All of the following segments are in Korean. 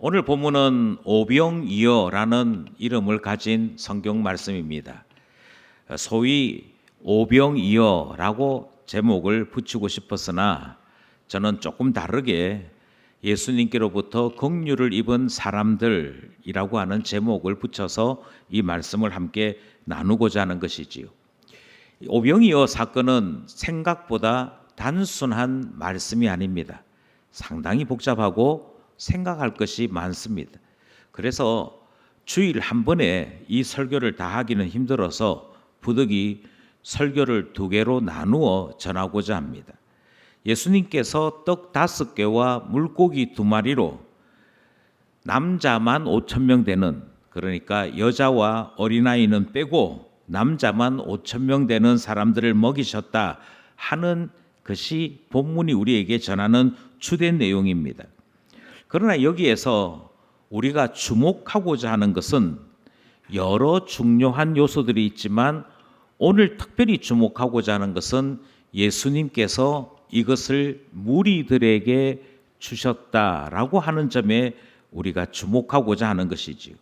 오늘 본문은 오병이어라는 이름을 가진 성경 말씀입니다. 소위 오병이어라고 제목을 붙이고 싶었으나 저는 조금 다르게 예수님께로부터 긍휼을 입은 사람들이라고 하는 제목을 붙여서 이 말씀을 함께 나누고자 하는 것이지요. 오병이어 사건은 생각보다 단순한 말씀이 아닙니다. 상당히 복잡하고 생각할 것이 많습니다. 그래서 주일 한 번에 이 설교를 다 하기는 힘들어서 부득이 설교를 두 개로 나누어 전하고자 합니다. 예수님께서 떡 5개와 물고기 2마리로 남자만 5,000명 되는, 그러니까 여자와 어린아이는 빼고 남자만 5,000명 되는 사람들을 먹이셨다 하는 것이 본문이 우리에게 전하는 주된 내용입니다. 그러나 여기에서 우리가 주목하고자 하는 것은 여러 중요한 요소들이 있지만 오늘 특별히 주목하고자 하는 것은 예수님께서 이것을 무리들에게 주셨다라고 하는 점에 우리가 주목하고자 하는 것이지요.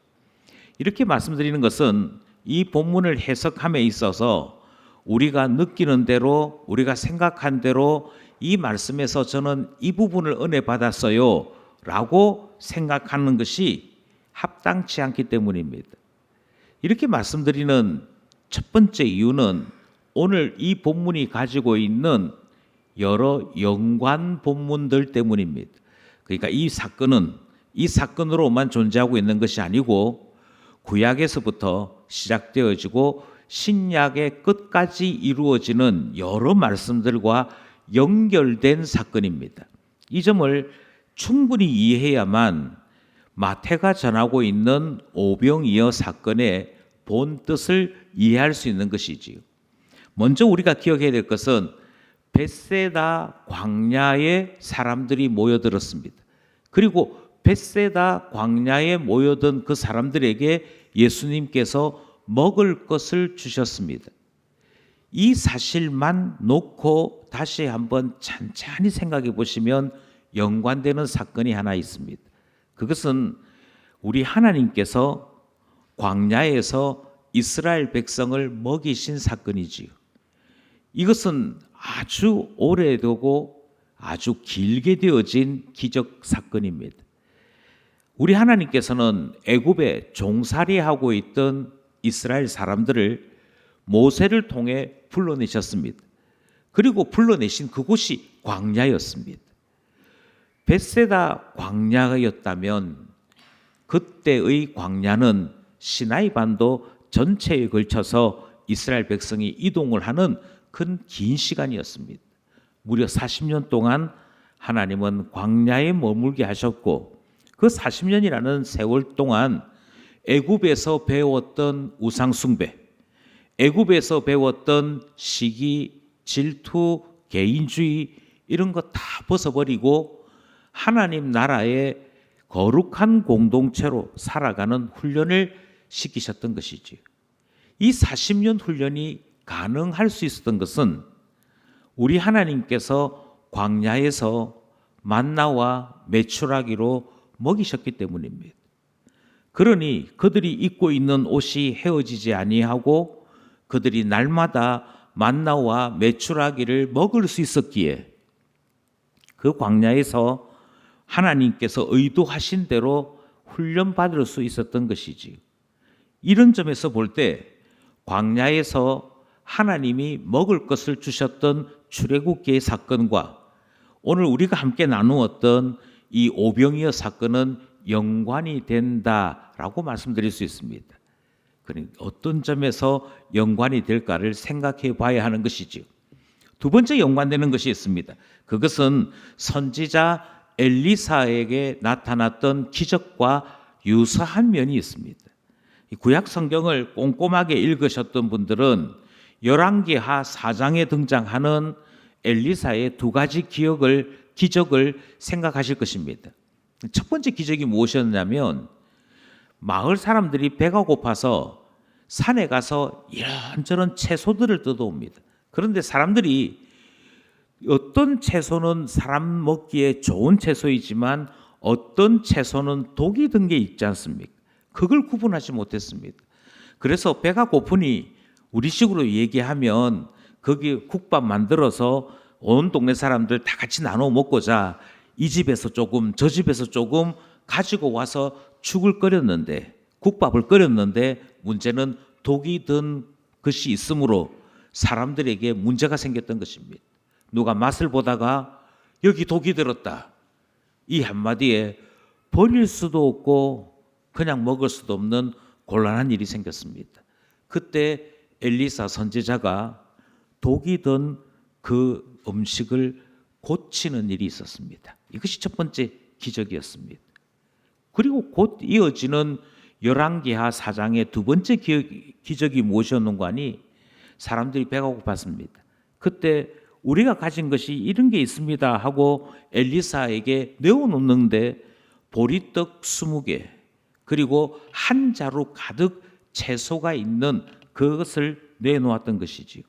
이렇게 말씀드리는 것은 이 본문을 해석함에 있어서 우리가 느끼는 대로, 우리가 생각한 대로 이 말씀에서 저는 이 부분을 은혜 받았어요 라고 생각하는 것이 합당치 않기 때문입니다. 이렇게 말씀드리는 첫 번째 이유는 오늘 이 본문이 가지고 있는 여러 연관 본문들 때문입니다. 그러니까 이 사건으로만 존재하고 있는 것이 아니고 구약에서부터 시작되어지고 신약의 끝까지 이루어지는 여러 말씀들과 연결된 사건입니다. 이 점을 충분히 이해해야만 마태가 전하고 있는 오병이어 사건의 본 뜻을 이해할 수 있는 것이지요. 먼저 우리가 기억해야 될 것은 벳세다 광야에 사람들이 모여들었습니다. 그리고 벳세다 광야에 모여든 그 사람들에게 예수님께서 먹을 것을 주셨습니다. 이 사실만 놓고 다시 한번 찬찬히 생각해 보시면 연관되는 사건이 하나 있습니다. 그것은 우리 하나님께서 광야에서 이스라엘 백성을 먹이신 사건이지요. 이것은 아주 오래되고 아주 길게 되어진 기적 사건입니다. 우리 하나님께서는 애굽에 종살이하고 있던 이스라엘 사람들을 모세를 통해 불러내셨습니다. 그리고 불러내신 그곳이 광야였습니다. 벳세다 광야였다면 그때의 광야는 시나이 반도 전체에 걸쳐서 이스라엘 백성이 이동을 하는 긴 시간이었습니다. 무려 40년 동안 하나님은 광야에 머물게 하셨고 그 40년이라는 세월 동안 애굽에서 배웠던 우상 숭배, 애굽에서 배웠던 시기, 질투, 개인주의 이런 거 다 벗어버리고 하나님 나라의 거룩한 공동체로 살아가는 훈련을 시키셨던 것이지요. 이 40년 훈련이 가능할 수 있었던 것은 우리 하나님께서 광야에서 만나와 메추라기로 먹이셨기 때문입니다. 그러니 그들이 입고 있는 옷이 헤어지지 아니하고 그들이 날마다 만나와 메추라기를 먹을 수 있었기에 그 광야에서 하나님께서 의도하신 대로 훈련받을 수 있었던 것이지. 이런 점에서 볼 때 광야에서 하나님이 먹을 것을 주셨던 출애굽기의 사건과 오늘 우리가 함께 나누었던 이 오병이어 사건은 연관이 된다라고 말씀드릴 수 있습니다. 그러니 어떤 점에서 연관이 될까를 생각해 봐야 하는 것이지요. 두 번째 연관되는 것이 있습니다. 그것은 선지자 엘리사에게 나타났던 기적과 유사한 면이 있습니다. 구약 성경을 꼼꼼하게 읽으셨던 분들은 열왕기하 4장에 등장하는 엘리사의 2가지 기적을 생각하실 것입니다. 첫 번째 기적이 무엇이었냐면 마을 사람들이 배가 고파서 산에 가서 이런저런 채소들을 뜯어옵니다. 그런데 사람들이 어떤 채소는 사람 먹기에 좋은 채소이지만 어떤 채소는 독이 든 게 있지 않습니까? 그걸 구분하지 못했습니다. 그래서 배가 고프니 우리식으로 얘기하면 거기 국밥 만들어서 온 동네 사람들 다 같이 나눠 먹고자 이 집에서 조금 저 집에서 조금 가지고 와서 죽을 끓였는데, 국밥을 끓였는데 문제는 독이 든 것이 있으므로 사람들에게 문제가 생겼던 것입니다. 누가 맛을 보다가 여기 독이 들었다, 이 한마디에 버릴 수도 없고 그냥 먹을 수도 없는 곤란한 일이 생겼습니다. 그때 엘리사 선지자가 독이 든 그 음식을 고치는 일이 있었습니다. 이것이 첫 번째 기적이었습니다. 그리고 곧 이어지는 열왕기하 4장의 두 번째 기적이 무엇이었는가 하니, 사람들이 배가 고팠습니다. 그때 우리가 가진 것이 이런 게 있습니다 하고 엘리사에게 내어놓는데 보리떡 20개 그리고 한 자루 가득 채소가 있는 그것을 내놓았던 것이지요.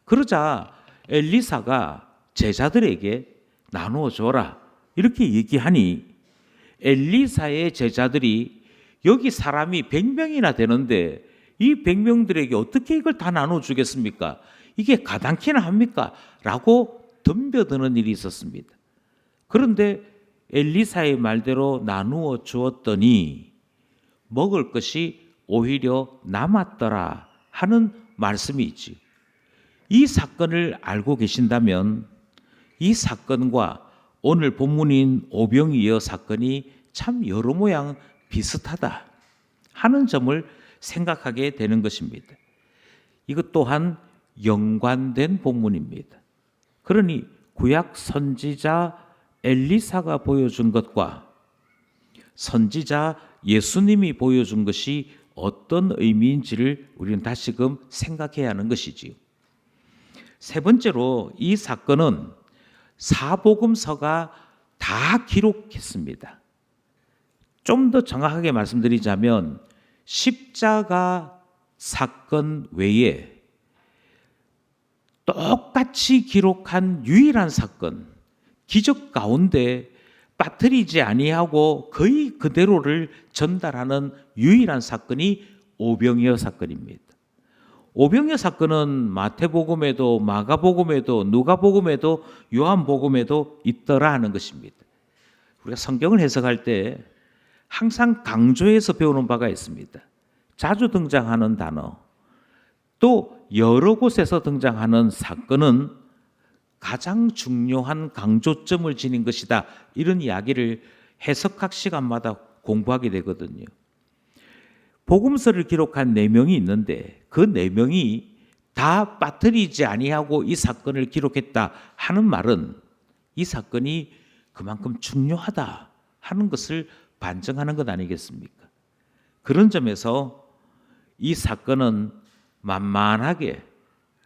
그러자 엘리사가 제자들에게 나누어 줘라 이렇게 얘기하니, 엘리사의 제자들이 여기 사람이 100명이나 되는데 이 100명들에게 어떻게 이걸 다 나눠 주겠습니까? 이게 가당키나 합니까? 라고 덤벼드는 일이 있었습니다. 그런데 엘리사의 말대로 나누어 주었더니 먹을 것이 오히려 남았더라 하는 말씀이 있지. 이 사건을 알고 계신다면 이 사건과 오늘 본문인 오병이어 사건이 참 여러 모양 비슷하다 하는 점을 생각하게 되는 것입니다. 이것 또한 연관된 본문입니다. 그러니 구약 선지자 엘리사가 보여준 것과 선지자 예수님이 보여준 것이 어떤 의미인지를 우리는 다시금 생각해야 하는 것이지요. 세 번째로 이 사건은 사복음서가 다 기록했습니다. 좀 더 정확하게 말씀드리자면 십자가 사건 외에 똑같이 기록한 유일한 사건, 기적 가운데 빠뜨리지 아니하고 거의 그대로를 전달하는 유일한 사건이 오병이어 사건입니다. 오병이어 사건은 마태복음에도 마가복음에도 누가복음에도 요한복음에도 있더라 하는 것입니다. 우리가 성경을 해석할 때 항상 강조해서 배우는 바가 있습니다. 자주 등장하는 단어, 또 여러 곳에서 등장하는 사건은 가장 중요한 강조점을 지닌 것이다, 이런 이야기를 해석학 시간마다 공부하게 되거든요. 복음서를 기록한 4명이 있는데 그 4명이 다 빠뜨리지 아니하고 이 사건을 기록했다 하는 말은 이 사건이 그만큼 중요하다 하는 것을 반증하는 것 아니겠습니까? 그런 점에서 이 사건은 만만하게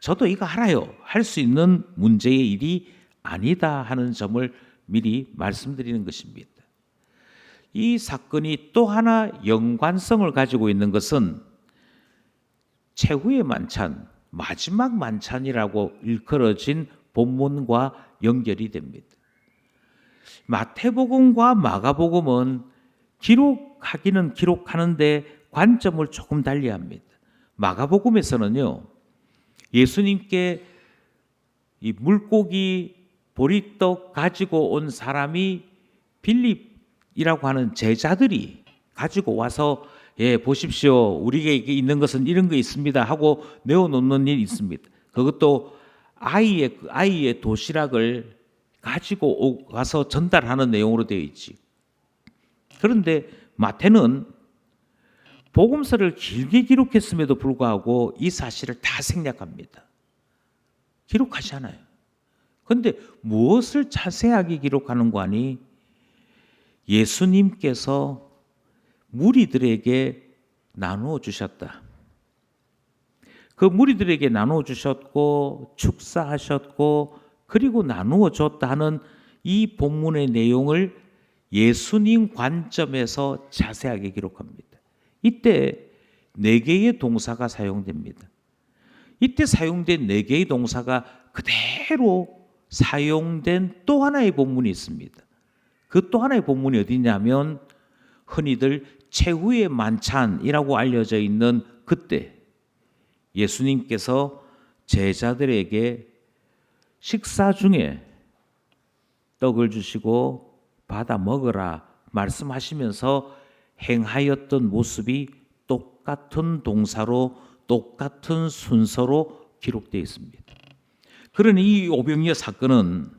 저도 이거 알아요 할 수 있는 문제의 일이 아니다 하는 점을 미리 말씀드리는 것입니다. 이 사건이 또 하나 연관성을 가지고 있는 것은 최후의 만찬, 마지막 만찬이라고 일컬어진 본문과 연결이 됩니다. 마태복음과 마가복음은 기록하기는 기록하는데 관점을 조금 달리합니다. 마가복음에서는요, 예수님께 이 물고기 보리떡 가지고 온 사람이 빌립이라고 하는 제자들이 가지고 와서 보십시오, 우리에게 있는 것은 이런 거 있습니다 하고 내어놓는 일이 있습니다. 그것도 아이의 도시락을 가지고 와서 전달하는 내용으로 되어 있지. 그런데 마태는 복음서를 길게 기록했음에도 불구하고 이 사실을 다 생략합니다. 기록하지 않아요. 그런데 무엇을 자세하게 기록하는 거 아니? 예수님께서 무리들에게 나누어 주셨다. 그 무리들에게 나누어 주셨고 축사하셨고 그리고 나누어 줬다 하는 이 본문의 내용을 예수님 관점에서 자세하게 기록합니다. 이때 4개의 동사가 사용됩니다. 이때 사용된 4개의 동사가 그대로 사용된 또 하나의 본문이 있습니다. 그 또 하나의 본문이 어디냐면 흔히들 최후의 만찬이라고 알려져 있는 그때 예수님께서 제자들에게 식사 중에 떡을 주시고 받아 먹으라 말씀하시면서 행하였던 모습이 똑같은 동사로 똑같은 순서로 기록되어 있습니다. 그러니 이 오병이어 사건은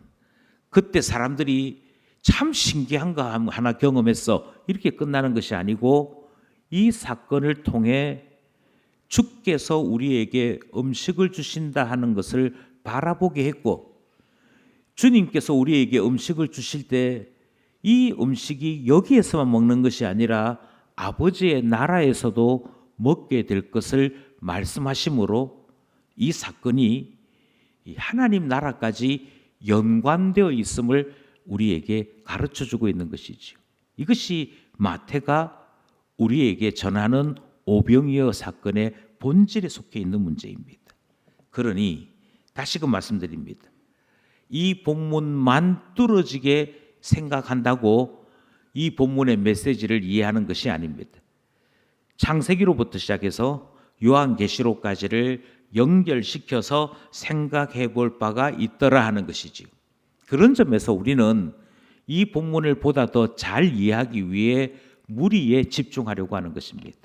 그때 사람들이 참 신기한 거 하나 경험했어 이렇게 끝나는 것이 아니고 이 사건을 통해 주께서 우리에게 음식을 주신다 하는 것을 바라보게 했고 주님께서 우리에게 음식을 주실 때 이 음식이 여기에서만 먹는 것이 아니라 아버지의 나라에서도 먹게 될 것을 말씀하심으로 이 사건이 하나님 나라까지 연관되어 있음을 우리에게 가르쳐주고 있는 것이지요. 이것이 마태가 우리에게 전하는 오병이어 사건의 본질에 속해 있는 문제입니다. 그러니 다시금 말씀드립니다. 이 본문만 뚫어지게 생각한다고 이 본문의 메시지를 이해하는 것이 아닙니다. 창세기로부터 시작해서 요한계시록까지를 연결시켜서 생각해 볼 바가 있더라 하는 것이지요. 그런 점에서 우리는 이 본문을 보다 더 잘 이해하기 위해 무리에 집중하려고 하는 것입니다.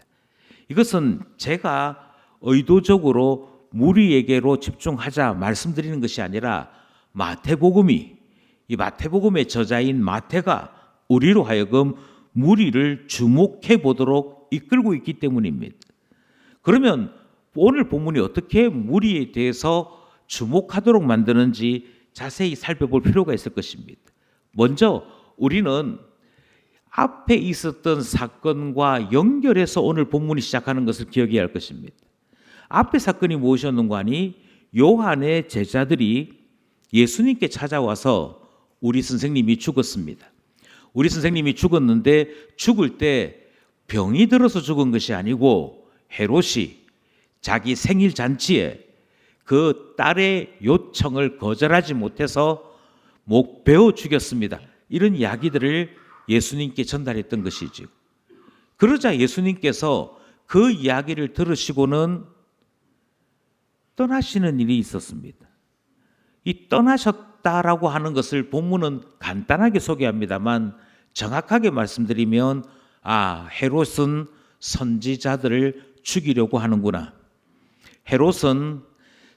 이것은 제가 의도적으로 무리에게로 집중하자 말씀드리는 것이 아니라 이 마태복음의 저자인 마태가 우리로 하여금 무리를 주목해 보도록 이끌고 있기 때문입니다. 그러면 오늘 본문이 어떻게 무리에 대해서 주목하도록 만드는지 자세히 살펴볼 필요가 있을 것입니다. 먼저 우리는 앞에 있었던 사건과 연결해서 오늘 본문이 시작하는 것을 기억해야 할 것입니다. 앞에 사건이 무엇이었는가 하니 요한의 제자들이 예수님께 찾아와서 우리 선생님이 죽었습니다. 우리 선생님이 죽었는데 죽을 때 병이 들어서 죽은 것이 아니고 헤롯이 자기 생일 잔치에 그 딸의 요청을 거절하지 못해서 목 베어 죽였습니다. 이런 이야기들을 예수님께 전달했던 것이죠. 그러자 예수님께서 그 이야기를 들으시고는 떠나시는 일이 있었습니다. 이 떠나셨다라고 하는 것을 본문은 간단하게 소개합니다만 정확하게 말씀드리면 헤롯은 선지자들을 죽이려고 하는구나. 헤롯은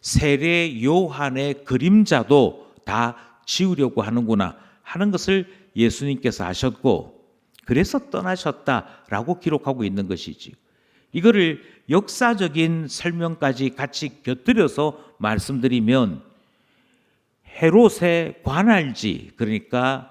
세례 요한의 그림자도 다 지우려고 하는구나 하는 것을 예수님께서 아셨고 그래서 떠나셨다라고 기록하고 있는 것이지. 이거를 역사적인 설명까지 같이 곁들여서 말씀드리면 헤롯의 관할지 그러니까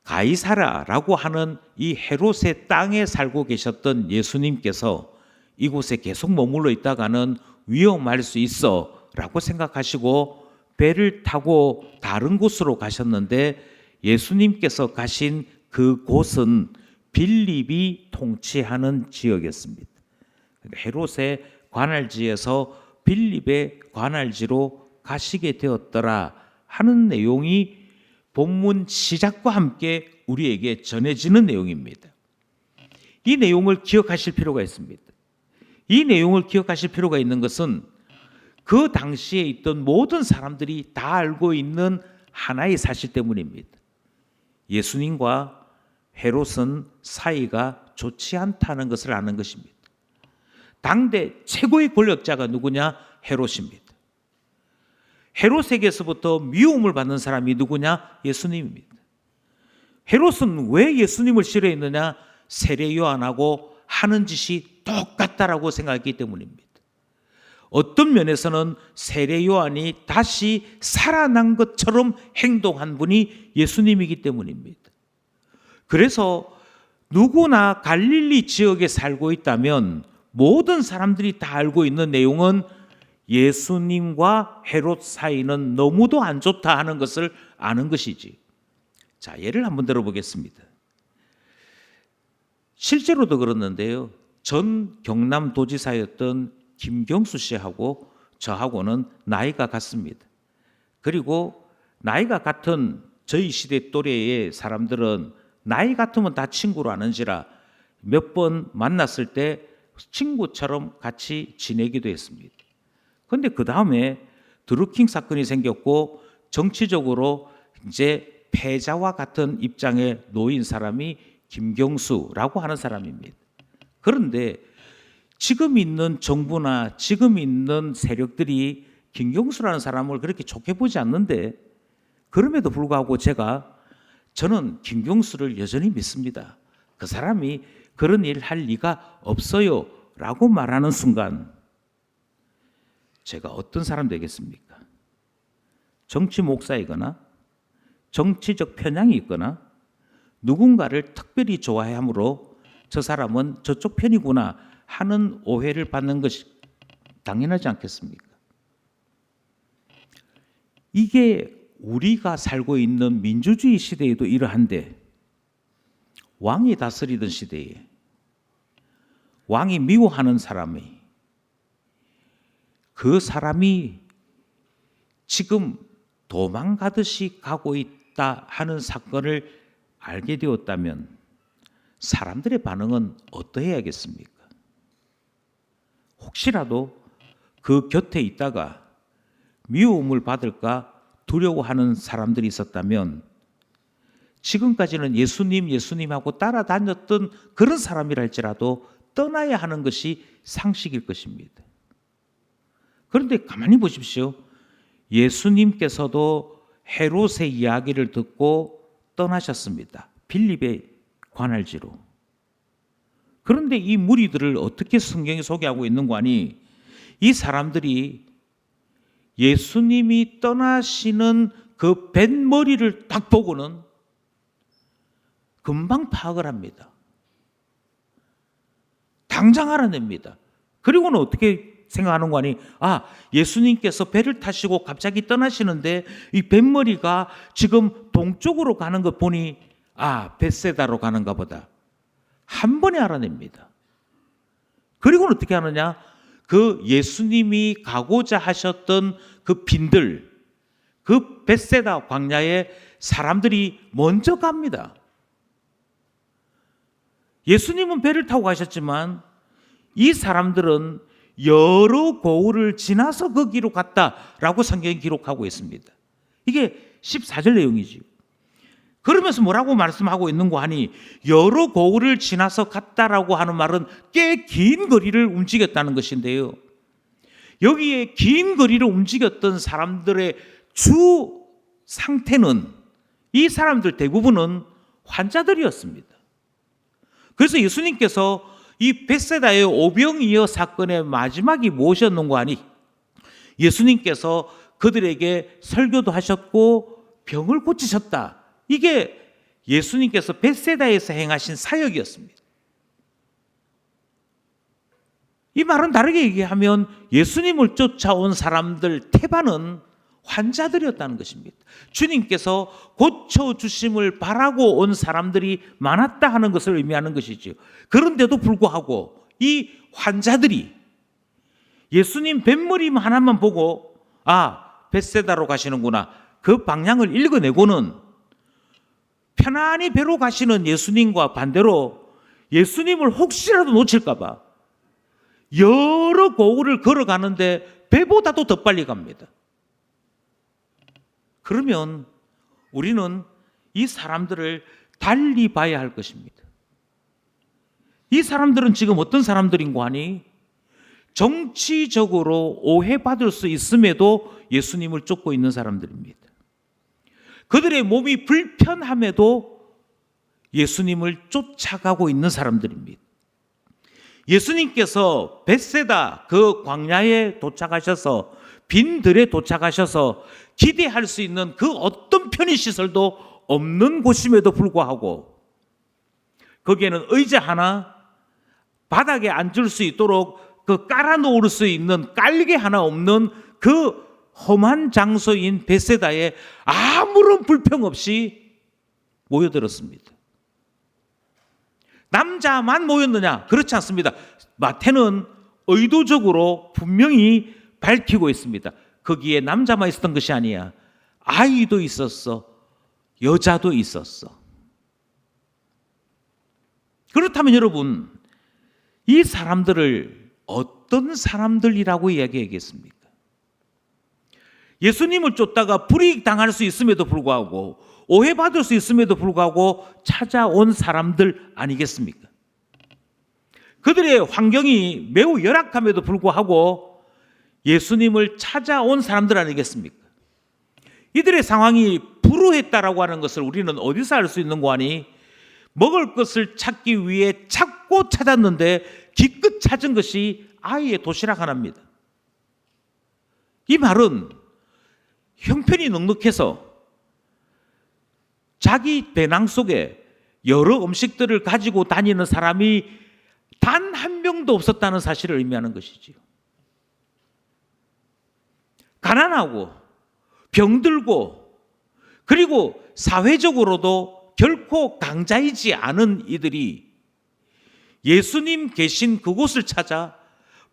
가이사라라고 하는 이 헤롯의 땅에 살고 계셨던 예수님께서 이곳에 계속 머물러 있다가는 위험할 수 있어 라고 생각하시고 배를 타고 다른 곳으로 가셨는데 예수님께서 가신 그 곳은 빌립이 통치하는 지역이었습니다. 헤롯의 관할지에서 빌립의 관할지로 가시게 되었더라 하는 내용이 본문 시작과 함께 우리에게 전해지는 내용입니다. 이 내용을 기억하실 필요가 있습니다. 이 내용을 기억하실 필요가 있는 것은 그 당시에 있던 모든 사람들이 다 알고 있는 하나의 사실 때문입니다. 예수님과 헤롯은 사이가 좋지 않다는 것을 아는 것입니다. 당대 최고의 권력자가 누구냐? 헤롯입니다. 헤롯에게서부터 미움을 받는 사람이 누구냐? 예수님입니다. 헤롯은 왜 예수님을 싫어했느냐? 세례 요한하고 하는 짓이 똑같다라고 생각했기 때문입니다. 어떤 면에서는 세례 요한이 다시 살아난 것처럼 행동한 분이 예수님이기 때문입니다. 그래서 누구나 갈릴리 지역에 살고 있다면 모든 사람들이 다 알고 있는 내용은 예수님과 헤롯 사이는 너무도 안 좋다 하는 것을 아는 것이지. 자, 예를 한번 들어보겠습니다. 실제로도 그렇는데요. 전 경남도지사였던 김경수 씨하고 저하고는 나이가 같습니다. 그리고 나이가 같은 저희 시대 또래의 사람들은 나이 같으면 다 친구로 아는지라 몇 번 만났을 때 친구처럼 같이 지내기도 했습니다. 그런데 그 다음에 드루킹 사건이 생겼고 정치적으로 이제 패자와 같은 입장에 놓인 사람이 김경수라고 하는 사람입니다. 그런데 지금 있는 정부나 지금 있는 세력들이 김경수라는 사람을 그렇게 좋게 보지 않는데, 그럼에도 불구하고 저는 김경수를 여전히 믿습니다. 그 사람이 그런 일 할 리가 없어요 라고 말하는 순간 제가 어떤 사람 되겠습니까? 정치 목사이거나 정치적 편향이 있거나 누군가를 특별히 좋아해 하므로 저 사람은 저쪽 편이구나 하는 오해를 받는 것이 당연하지 않겠습니까? 이게 우리가 살고 있는 민주주의 시대에도 이러한데, 왕이 다스리던 시대에 왕이 미워하는 사람이, 그 사람이 지금 도망가듯이 가고 있다 하는 사건을 알게 되었다면 사람들의 반응은 어떠해야겠습니까? 혹시라도 그 곁에 있다가 미움을 받을까 두려워하는 사람들이 있었다면 지금까지는 예수님 하고 따라다녔던 그런 사람이라 할지라도 떠나야 하는 것이 상식일 것입니다. 그런데 가만히 보십시오. 예수님께서도 헤롯의 이야기를 듣고 떠나셨습니다. 빌립의 관할지로. 그런데 이 무리들을 어떻게 성경이 소개하고 있는 거 아니? 이 사람들이 예수님이 떠나시는 그 뱃머리를 딱 보고는 금방 파악을 합니다. 당장 알아냅니다. 그리고는 어떻게 생각하는 거 아니? 예수님께서 배를 타시고 갑자기 떠나시는데 이 뱃머리가 지금 동쪽으로 가는 것 보니 벳세다로 가는가 보다. 한 번에 알아냅니다. 그리고는 어떻게 하느냐? 그 예수님이 가고자 하셨던 그 빈들, 그 벳세다 광야에 사람들이 먼저 갑니다. 예수님은 배를 타고 가셨지만 이 사람들은 여러 고을을 지나서 거기로 갔다라고 성경이 기록하고 있습니다. 이게 14절 내용이지요. 그러면서 뭐라고 말씀하고 있는 거 하니, 여러 고을을 지나서 갔다라고 하는 말은 꽤 긴 거리를 움직였다는 것인데요. 여기에 긴 거리를 움직였던 사람들의 주 상태는, 이 사람들 대부분은 환자들이었습니다. 그래서 예수님께서 이 벳세다의 오병이어 사건의 마지막이 무엇이었는가 하니, 예수님께서 그들에게 설교도 하셨고 병을 고치셨다. 이게 예수님께서 벳세다에서 행하신 사역이었습니다. 이 말은 다르게 얘기하면 예수님을 쫓아온 사람들 태반은 환자들이었다는 것입니다. 주님께서 고쳐주심을 바라고 온 사람들이 많았다 하는 것을 의미하는 것이죠. 그런데도 불구하고 이 환자들이 예수님 뱃머리 하나만 보고 벳세다로 가시는구나, 그 방향을 읽어내고는 편안히 배로 가시는 예수님과 반대로 예수님을 혹시라도 놓칠까 봐 여러 고을을 걸어가는데 배보다도 더 빨리 갑니다. 그러면 우리는 이 사람들을 달리 봐야 할 것입니다. 이 사람들은 지금 어떤 사람들인고 하니, 정치적으로 오해받을 수 있음에도 예수님을 쫓고 있는 사람들입니다. 그들의 몸이 불편함에도 예수님을 쫓아가고 있는 사람들입니다. 예수님께서 벳세다 그 광야에 도착하셔서, 빈들에 도착하셔서 기대할 수 있는 그 어떤 편의시설도 없는 곳임에도 불구하고 거기에는 의자 하나, 바닥에 앉을 수 있도록 그 깔아놓을 수 있는 깔개 하나 없는 그 험한 장소인 벳세다에 아무런 불평 없이 모여들었습니다. 남자만 모였느냐? 그렇지 않습니다. 마태는 의도적으로 분명히 밝히고 있습니다. 거기에 남자만 있었던 것이 아니야. 아이도 있었어. 여자도 있었어. 그렇다면 여러분, 이 사람들을 어떤 사람들이라고 이야기하겠습니까? 예수님을 쫓다가 불이익 당할 수 있음에도 불구하고, 오해받을 수 있음에도 불구하고 찾아온 사람들 아니겠습니까? 그들의 환경이 매우 열악함에도 불구하고 예수님을 찾아온 사람들 아니겠습니까? 이들의 상황이 불우했다라고 하는 것을 우리는 어디서 알 수 있는 거 아니? 먹을 것을 찾기 위해 찾고 찾았는데 기껏 찾은 것이 아이의 도시락 하나입니다. 이 말은 형편이 넉넉해서 자기 배낭 속에 여러 음식들을 가지고 다니는 사람이 단 한 명도 없었다는 사실을 의미하는 것이지요. 가난하고 병들고 그리고 사회적으로도 결코 강자이지 않은 이들이 예수님 계신 그곳을 찾아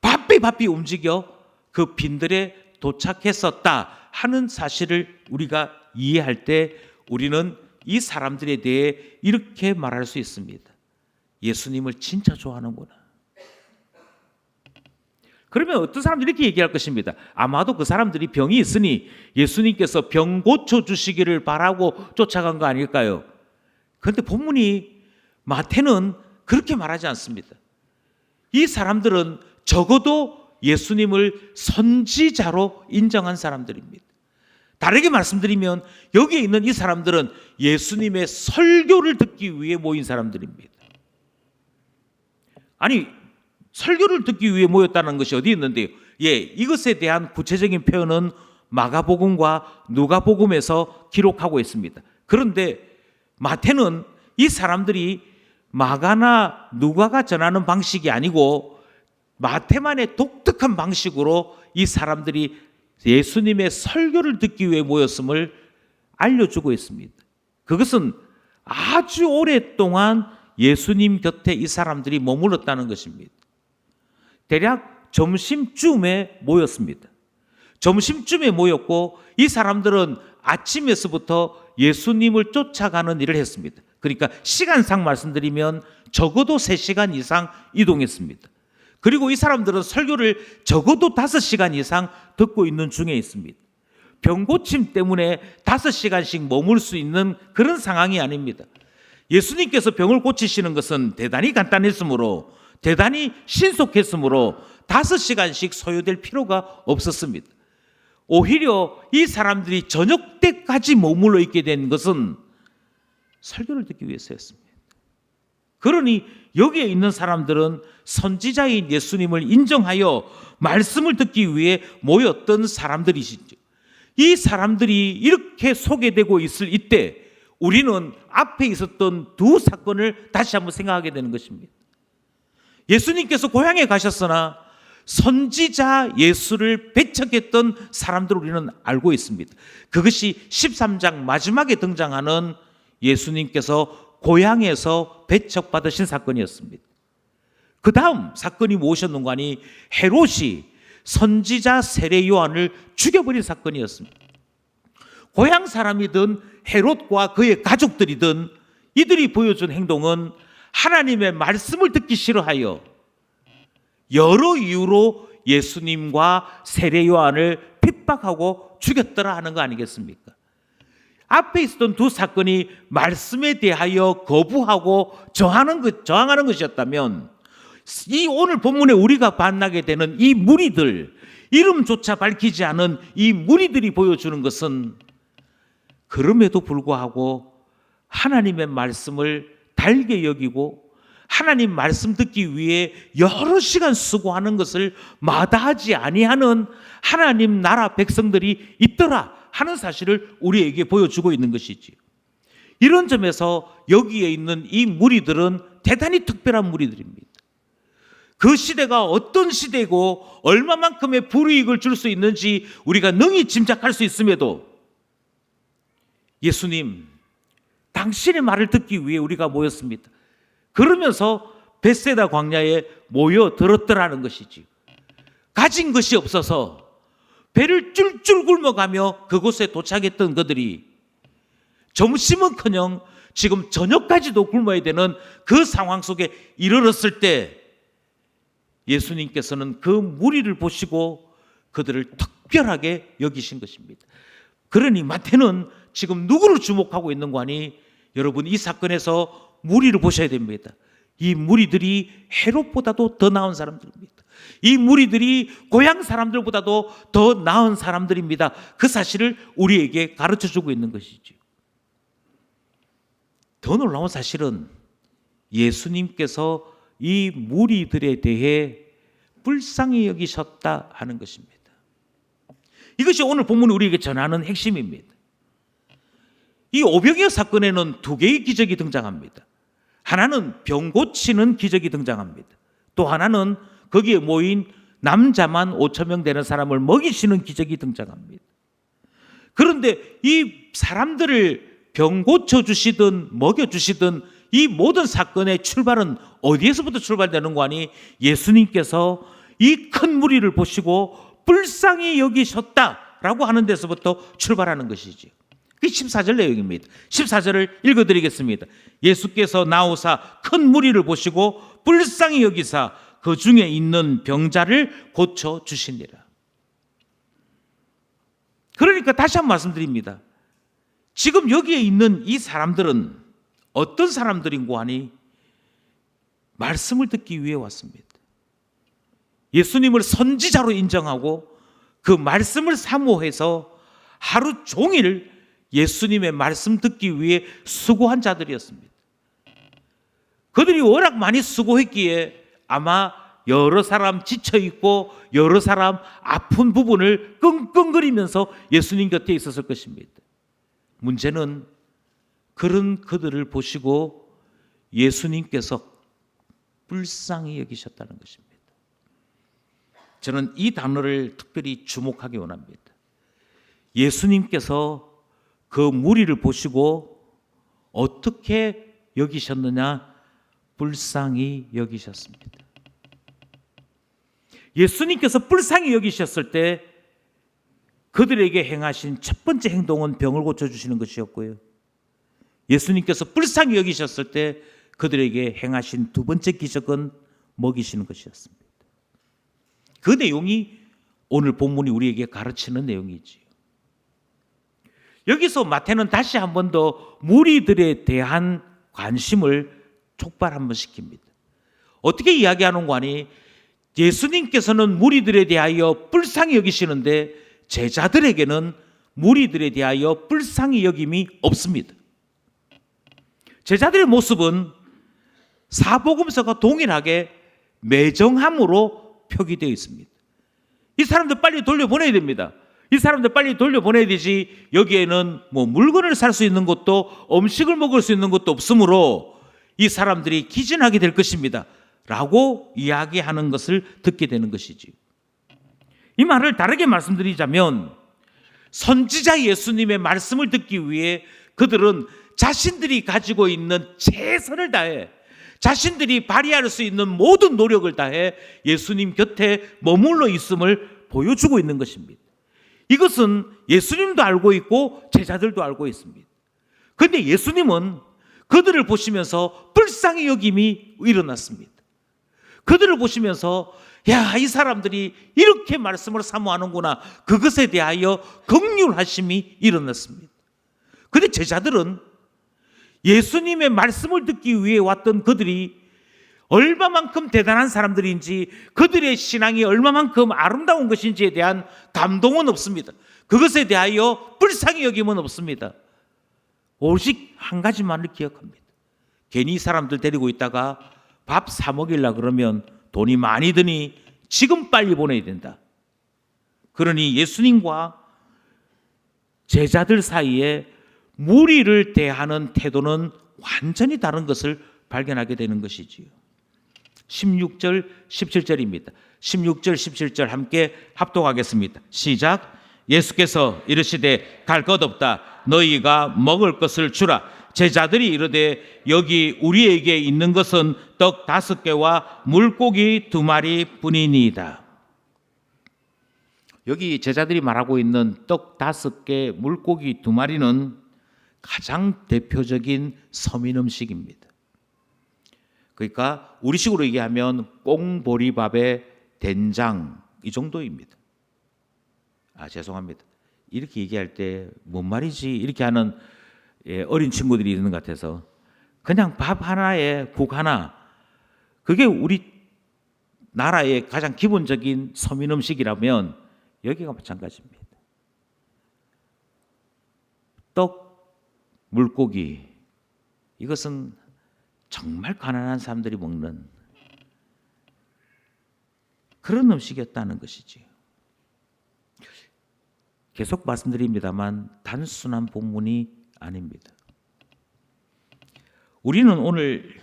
바삐바삐 움직여 그 빈들에 도착했었다 하는 사실을 우리가 이해할 때 우리는 이 사람들에 대해 이렇게 말할 수 있습니다. 예수님을 진짜 좋아하는구나. 그러면 어떤 사람들이 이렇게 얘기할 것입니다. 아마도 그 사람들이 병이 있으니 예수님께서 병 고쳐주시기를 바라고 쫓아간 거 아닐까요? 그런데 본문이 마태는 그렇게 말하지 않습니다. 이 사람들은 적어도 예수님을 선지자로 인정한 사람들입니다. 다르게 말씀드리면 여기에 있는 이 사람들은 예수님의 설교를 듣기 위해 모인 사람들입니다. 아니, 설교를 듣기 위해 모였다는 것이 어디 있는데요? 이것에 대한 구체적인 표현은 마가복음과 누가복음에서 기록하고 있습니다. 그런데 마태는 이 사람들이 마가나 누가가 전하는 방식이 아니고 마태만의 독특한 방식으로 이 사람들이 예수님의 설교를 듣기 위해 모였음을 알려주고 있습니다. 그것은 아주 오랫동안 예수님 곁에 이 사람들이 머물렀다는 것입니다. 대략 점심쯤에 모였습니다. 점심쯤에 모였고 이 사람들은 아침에서부터 예수님을 쫓아가는 일을 했습니다. 그러니까 시간상 말씀드리면 적어도 3시간 이상 이동했습니다. 그리고 이 사람들은 설교를 적어도 5시간 이상 듣고 있는 중에 있습니다. 병 고침 때문에 5시간씩 머물 수 있는 그런 상황이 아닙니다. 예수님께서 병을 고치시는 것은 대단히 간단했으므로 대단히 신속했으므로 5시간씩 소요될 필요가 없었습니다. 오히려 이 사람들이 저녁 때까지 머물러 있게 된 것은 설교를 듣기 위해서였습니다. 그러니 여기에 있는 사람들은 선지자인 예수님을 인정하여 말씀을 듣기 위해 모였던 사람들이시죠. 이 사람들이 이렇게 소개되고 있을 이때 우리는 앞에 있었던 두 사건을 다시 한번 생각하게 되는 것입니다. 예수님께서 고향에 가셨으나 선지자 예수를 배척했던 사람들을 우리는 알고 있습니다. 그것이 13장 마지막에 등장하는 예수님께서 고향에서 배척받으신 사건이었습니다. 그 다음 사건이 무엇이었는가 하니 헤롯이 선지자 세례 요한을 죽여버린 사건이었습니다. 고향 사람이든 헤롯과 그의 가족들이든 이들이 보여준 행동은 하나님의 말씀을 듣기 싫어하여 여러 이유로 예수님과 세례 요한을 핍박하고 죽였더라 하는 거 아니겠습니까? 앞에 있었던 두 사건이 말씀에 대하여 거부하고 저항하는 것이었다면 이 오늘 본문에 우리가 만나게 되는 이 무리들, 이름조차 밝히지 않은 이 무리들이 보여주는 것은 그럼에도 불구하고 하나님의 말씀을 달게 여기고 하나님 말씀 듣기 위해 여러 시간 수고하는 것을 마다하지 아니하는 하나님 나라 백성들이 있더라 하는 사실을 우리에게 보여주고 있는 것이지요. 이런 점에서 여기에 있는 이 무리들은 대단히 특별한 무리들입니다. 그 시대가 어떤 시대고 얼마만큼의 불이익을 줄 수 있는지 우리가 능히 짐작할 수 있음에도 예수님, 당신의 말을 듣기 위해 우리가 모였습니다. 그러면서 벳세다 광야에 모여들었더라는 것이지. 가진 것이 없어서 배를 쫄쫄 굶어가며 그곳에 도착했던 그들이 점심은커녕 지금 저녁까지도 굶어야 되는 그 상황 속에 이르렀을 때 예수님께서는 그 무리를 보시고 그들을 특별하게 여기신 것입니다. 그러니 마태는 지금 누구를 주목하고 있는 거니? 여러분, 이 사건에서 무리를 보셔야 됩니다. 이 무리들이 헤롯보다도 더 나은 사람들입니다. 이 무리들이 고향 사람들보다도 더 나은 사람들입니다. 그 사실을 우리에게 가르쳐주고 있는 것이죠. 더 놀라운 사실은 예수님께서 이 무리들에 대해 불쌍히 여기셨다 하는 것입니다. 이것이 오늘 본문이 우리에게 전하는 핵심입니다. 이 오병이어 사건에는 두 개의 기적이 등장합니다. 하나는 병 고치는 기적이 등장합니다. 또 하나는 거기에 모인 남자만 5천 명 되는 사람을 먹이시는 기적이 등장합니다. 그런데 이 사람들을 병 고쳐주시든 먹여주시든 이 모든 사건의 출발은 어디에서부터 출발되는 거 아니? 예수님께서 이 큰 무리를 보시고 불쌍히 여기셨다라고 하는 데서부터 출발하는 것이죠. 그 14절 내용입니다. 14절을 읽어드리겠습니다. 예수께서 나오사 큰 무리를 보시고 불쌍히 여기사 그 중에 있는 병자를 고쳐주시니라. 그러니까 다시 한번 말씀드립니다. 지금 여기에 있는 이 사람들은 어떤 사람들인고 하니 말씀을 듣기 위해 왔습니다. 예수님을 선지자로 인정하고 그 말씀을 사모해서 하루 종일 예수님의 말씀 듣기 위해 수고한 자들이었습니다. 그들이 워낙 많이 수고했기에 아마 여러 사람 지쳐있고 여러 사람 아픈 부분을 끙끙거리면서 예수님 곁에 있었을 것입니다. 문제는 그런 그들을 보시고 예수님께서 불쌍히 여기셨다는 것입니다. 저는 이 단어를 특별히 주목하기 원합니다. 예수님께서 그 무리를 보시고 어떻게 여기셨느냐? 불쌍히 여기셨습니다. 예수님께서 불쌍히 여기셨을 때 그들에게 행하신 첫 번째 행동은 병을 고쳐주시는 것이었고요. 예수님께서 불쌍히 여기셨을 때 그들에게 행하신 두 번째 기적은 먹이시는 것이었습니다. 그 내용이 오늘 본문이 우리에게 가르치는 내용이지요. 여기서 마태는 다시 한 번 더 무리들에 대한 관심을 촉발 한번 시킵니다. 어떻게 이야기하는 거 아니? 예수님께서는 무리들에 대하여 불쌍히 여기시는데 제자들에게는 무리들에 대하여 불쌍히 여김이 없습니다. 제자들의 모습은 사복음서가 동일하게 매정함으로 표기되어 있습니다. 이 사람들 빨리 돌려보내야 됩니다. 이 사람들 빨리 돌려보내야 되지, 여기에는 뭐 물건을 살 수 있는 것도 음식을 먹을 수 있는 것도 없으므로 이 사람들이 기진하게 될 것입니다 라고 이야기하는 것을 듣게 되는 것이지. 이 말을 다르게 말씀드리자면 선지자 예수님의 말씀을 듣기 위해 그들은 자신들이 가지고 있는 최선을 다해, 자신들이 발휘할 수 있는 모든 노력을 다해 예수님 곁에 머물러 있음을 보여주고 있는 것입니다. 이것은 예수님도 알고 있고 제자들도 알고 있습니다. 그런데 예수님은 그들을 보시면서 불쌍히 여김이 일어났습니다. 그들을 보시면서 야, 이 사람들이 이렇게 말씀을 사모하는구나, 그것에 대하여 긍휼하심이 일어났습니다. 그런데 제자들은 예수님의 말씀을 듣기 위해 왔던 그들이 얼마만큼 대단한 사람들인지, 그들의 신앙이 얼마만큼 아름다운 것인지에 대한 감동은 없습니다. 그것에 대하여 불쌍히 여김은 없습니다. 오직 한 가지만을 기억합니다. 괜히 사람들 데리고 있다가 밥 사 먹이려고 그러면 돈이 많이 드니 지금 빨리 보내야 된다. 그러니 예수님과 제자들 사이에 무리를 대하는 태도는 완전히 다른 것을 발견하게 되는 것이지요. 16절, 17절입니다. 16절, 17절 함께 합독하겠습니다. 시작. 예수께서 이르시되 갈 것 없다. 너희가 먹을 것을 주라. 제자들이 이르되 여기 우리에게 있는 것은 떡 5개와 물고기 2마리 뿐이니이다. 여기 제자들이 말하고 있는 떡 5개, 물고기 2마리는 가장 대표적인 서민 음식입니다. 그러니까 우리식으로 얘기하면 꽁보리밥에 된장 이 정도입니다. 죄송합니다. 이렇게 얘기할 때 뭔 말이지 이렇게 하는 어린 친구들이 있는 것 같아서 그냥 밥 하나에 국 하나, 그게 우리 나라의 가장 기본적인 서민 음식이라면 여기가 마찬가지입니다. 떡, 물고기, 이것은 정말 가난한 사람들이 먹는 그런 음식이었다는 것이지. 계속 말씀드립니다만 단순한 본문이 아닙니다. 우리는 오늘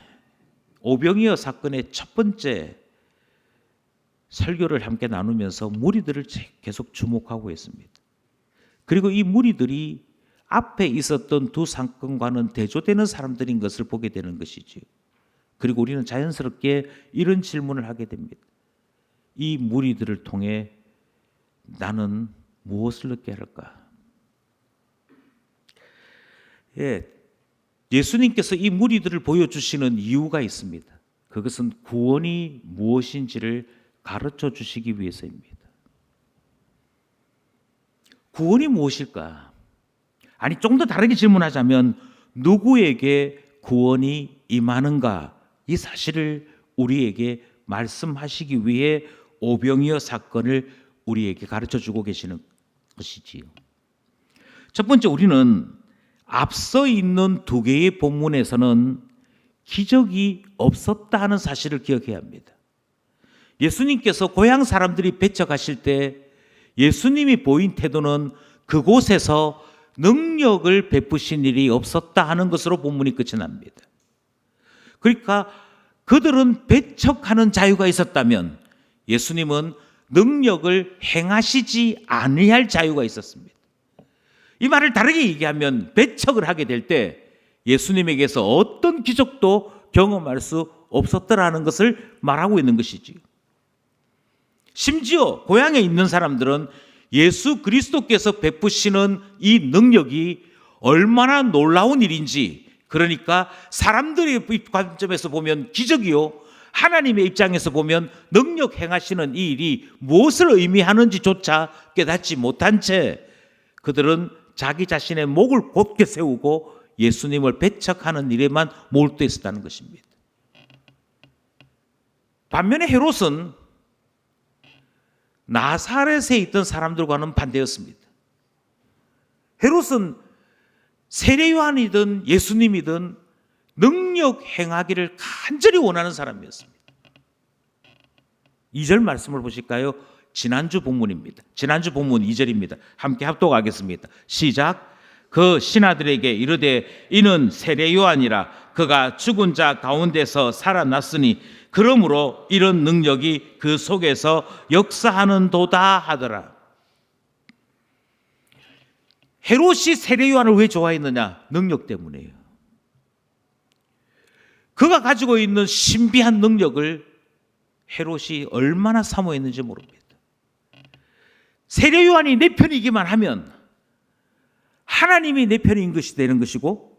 오병이어 사건의 첫 번째 설교를 함께 나누면서 무리들을 계속 주목하고 있습니다. 그리고 이 무리들이 앞에 있었던 두 사건과는 대조되는 사람들인 것을 보게 되는 것이지요. 그리고 우리는 자연스럽게 이런 질문을 하게 됩니다. 이 무리들을 통해 나는 무엇을 얻게 할까? 예수님께서 이 무리들을 보여주시는 이유가 있습니다. 그것은 구원이 무엇인지를 가르쳐 주시기 위해서입니다. 구원이 무엇일까? 아니, 좀 더 다르게 질문하자면 누구에게 구원이 임하는가? 이 사실을 우리에게 말씀하시기 위해 오병이어 사건을 우리에게 가르쳐 주고 계시는 것이지요. 첫 번째, 우리는 앞서 있는 두 개의 본문에서는 기적이 없었다 하는 사실을 기억해야 합니다. 예수님께서 고향 사람들이 배척하실 때 예수님이 보인 태도는 그곳에서 능력을 베푸신 일이 없었다 하는 것으로 본문이 끝이 납니다. 그러니까 그들은 배척하는 자유가 있었다면 예수님은 능력을 행하시지 아니할 자유가 있었습니다. 이 말을 다르게 얘기하면 배척을 하게 될 때 예수님에게서 어떤 기적도 경험할 수 없었더라는 것을 말하고 있는 것이지. 심지어 고향에 있는 사람들은 예수 그리스도께서 베푸시는 이 능력이 얼마나 놀라운 일인지, 그러니까 사람들의 관점에서 보면 기적이요, 하나님의 입장에서 보면 능력 행하시는 이 일이 무엇을 의미하는지조차 깨닫지 못한 채 그들은 자기 자신의 목을 곧게 세우고 예수님을 배척하는 일에만 몰두해 있었다는 것입니다. 반면에 헤롯은 나사렛에 있던 사람들과는 반대였습니다. 헤롯은 세례 요한이든 예수님이든 능력 행하기를 간절히 원하는 사람이었습니다. 2절 말씀을 보실까요? 지난주 본문입니다. 지난주 본문 2절입니다. 함께 합독하겠습니다. 시작. 그 신하들에게 이르되 이는 세례 요한이라. 그가 죽은 자 가운데서 살아났으니 그러므로 이런 능력이 그 속에서 역사하는도다 하더라. 헤롯이 세례 요한을 왜 좋아했느냐? 능력 때문이에요. 그가 가지고 있는 신비한 능력을 헤롯이 얼마나 사모했는지 모릅니다. 세례 요한이 내 편이기만 하면 하나님이 내 편인 것이 되는 것이고,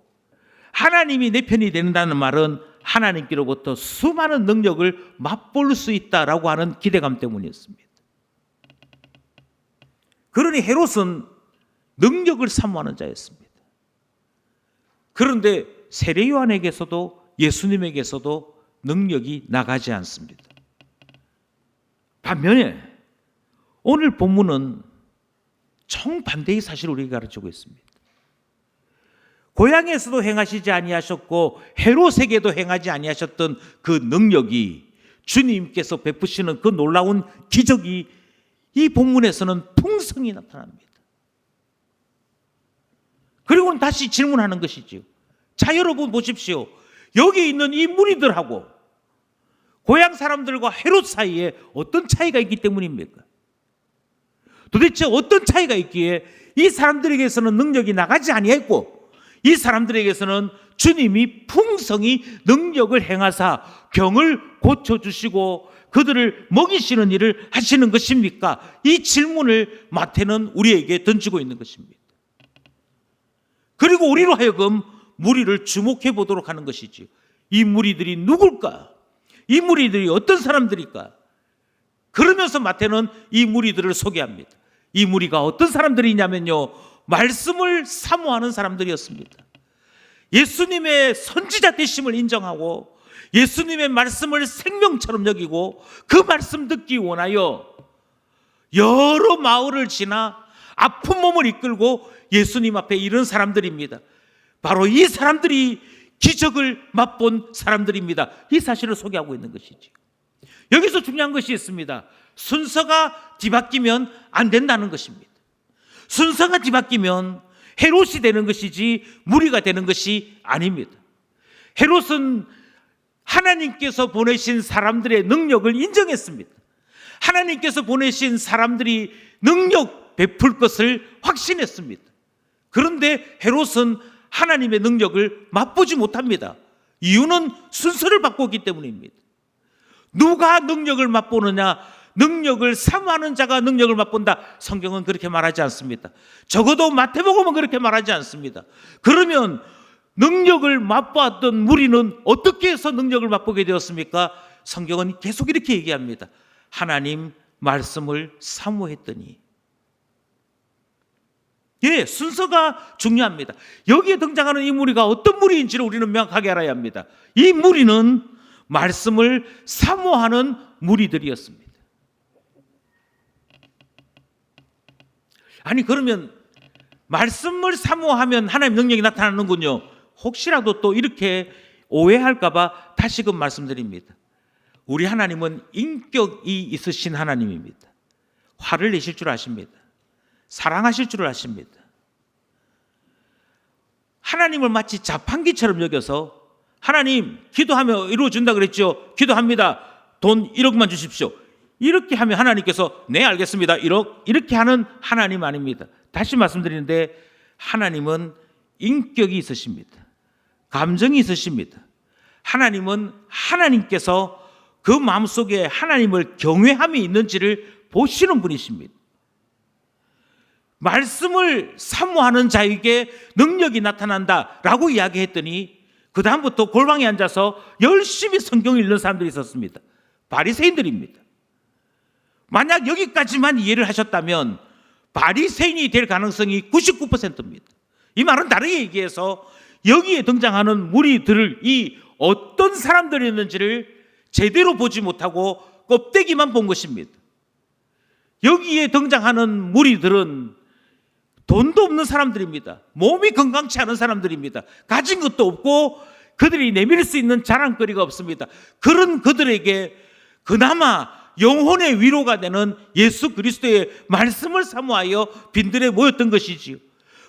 하나님이 내 편이 된다는 말은 하나님께로부터 수많은 능력을 맛볼 수 있다라고 하는 기대감 때문이었습니다. 그러니 헤롯은 능력을 사모하는 자였습니다. 그런데 세례 요한에게서도 예수님에게서도 능력이 나가지 않습니다. 반면에 오늘 본문은 정반대의 사실을 우리에게 가르치고 있습니다. 고향에서도 행하시지 아니하셨고 헤롯에게도 행하지 아니하셨던 그 능력이, 주님께서 베푸시는 그 놀라운 기적이 이 본문에서는 풍성히 나타납니다. 그리고는 다시 질문하는 것이지요. 자, 여러분 보십시오. 여기 있는 이 무리들하고 고향 사람들과 헤롯 사이에 어떤 차이가 있기 때문입니까? 도대체 어떤 차이가 있기에 이 사람들에게서는 능력이 나가지 아니했고 이 사람들에게서는 주님이 풍성히 능력을 행하사 병을 고쳐주시고 그들을 먹이시는 일을 하시는 것입니까? 이 질문을 마태는 우리에게 던지고 있는 것입니다. 그리고 우리로 하여금 무리를 주목해 보도록 하는 것이지요. 이 무리들이 누굴까? 이 무리들이 어떤 사람들일까? 그러면서 마태는 이 무리들을 소개합니다. 이 무리가 어떤 사람들이냐면요, 말씀을 사모하는 사람들이었습니다. 예수님의 선지자 되심을 인정하고 예수님의 말씀을 생명처럼 여기고 그 말씀 듣기 원하여 여러 마을을 지나 아픈 몸을 이끌고 예수님 앞에 이른 사람들입니다. 바로 이 사람들이 기적을 맛본 사람들입니다. 이 사실을 소개하고 있는 것이죠. 여기서 중요한 것이 있습니다. 순서가 뒤바뀌면 안 된다는 것입니다. 순서가 뒤바뀌면 헤롯이 되는 것이지 무리가 되는 것이 아닙니다. 헤롯은 하나님께서 보내신 사람들의 능력을 인정했습니다. 하나님께서 보내신 사람들이 능력 베풀 것을 확신했습니다. 그런데 헤롯은 하나님의 능력을 맛보지 못합니다. 이유는 순서를 바꿨기 때문입니다. 누가 능력을 맛보느냐? 능력을 사모하는 자가 능력을 맛본다. 성경은 그렇게 말하지 않습니다. 적어도 마태복음은 그렇게 말하지 않습니다. 그러면 능력을 맛보았던 무리는 어떻게 해서 능력을 맛보게 되었습니까? 성경은 계속 이렇게 얘기합니다. 하나님 말씀을 사모했더니. 예, 순서가 중요합니다. 여기에 등장하는 이 무리가 어떤 무리인지를 우리는 명확하게 알아야 합니다. 이 무리는 말씀을 사모하는 무리들이었습니다. 아니, 그러면 말씀을 사모하면 하나님 능력이 나타나는군요. 혹시라도 또 이렇게 오해할까봐 다시금 말씀드립니다. 우리 하나님은 인격이 있으신 하나님입니다. 화를 내실 줄 아십니다. 사랑하실 줄 아십니다. 하나님을 마치 자판기처럼 여겨서 하나님 기도하면 이루어진다 그랬죠. 기도합니다. 돈 1억만 주십시오. 이렇게 하면 하나님께서 네 알겠습니다. 1억 이렇게 하는 하나님 아닙니다. 다시 말씀드리는데 하나님은 인격이 있으십니다. 감정이 있으십니다. 하나님은 하나님께서 그 마음속에 하나님을 경외함이 있는지를 보시는 분이십니다. 말씀을 사모하는 자에게 능력이 나타난다라고 이야기했더니 그 다음부터 골방에 앉아서 열심히 성경을 읽는 사람들이 있었습니다. 바리새인들입니다. 만약 여기까지만 이해를 하셨다면 바리새인이 될 가능성이 99%입니다. 이 말은 다르게 얘기해서 여기에 등장하는 무리들을 이 어떤 사람들이었는지를 제대로 보지 못하고 껍데기만 본 것입니다. 여기에 등장하는 무리들은 돈도 없는 사람들입니다. 몸이 건강치 않은 사람들입니다. 가진 것도 없고 그들이 내밀 수 있는 자랑거리가 없습니다. 그런 그들에게 그나마 영혼의 위로가 되는 예수 그리스도의 말씀을 사모하여 빈들에 모였던 것이지요.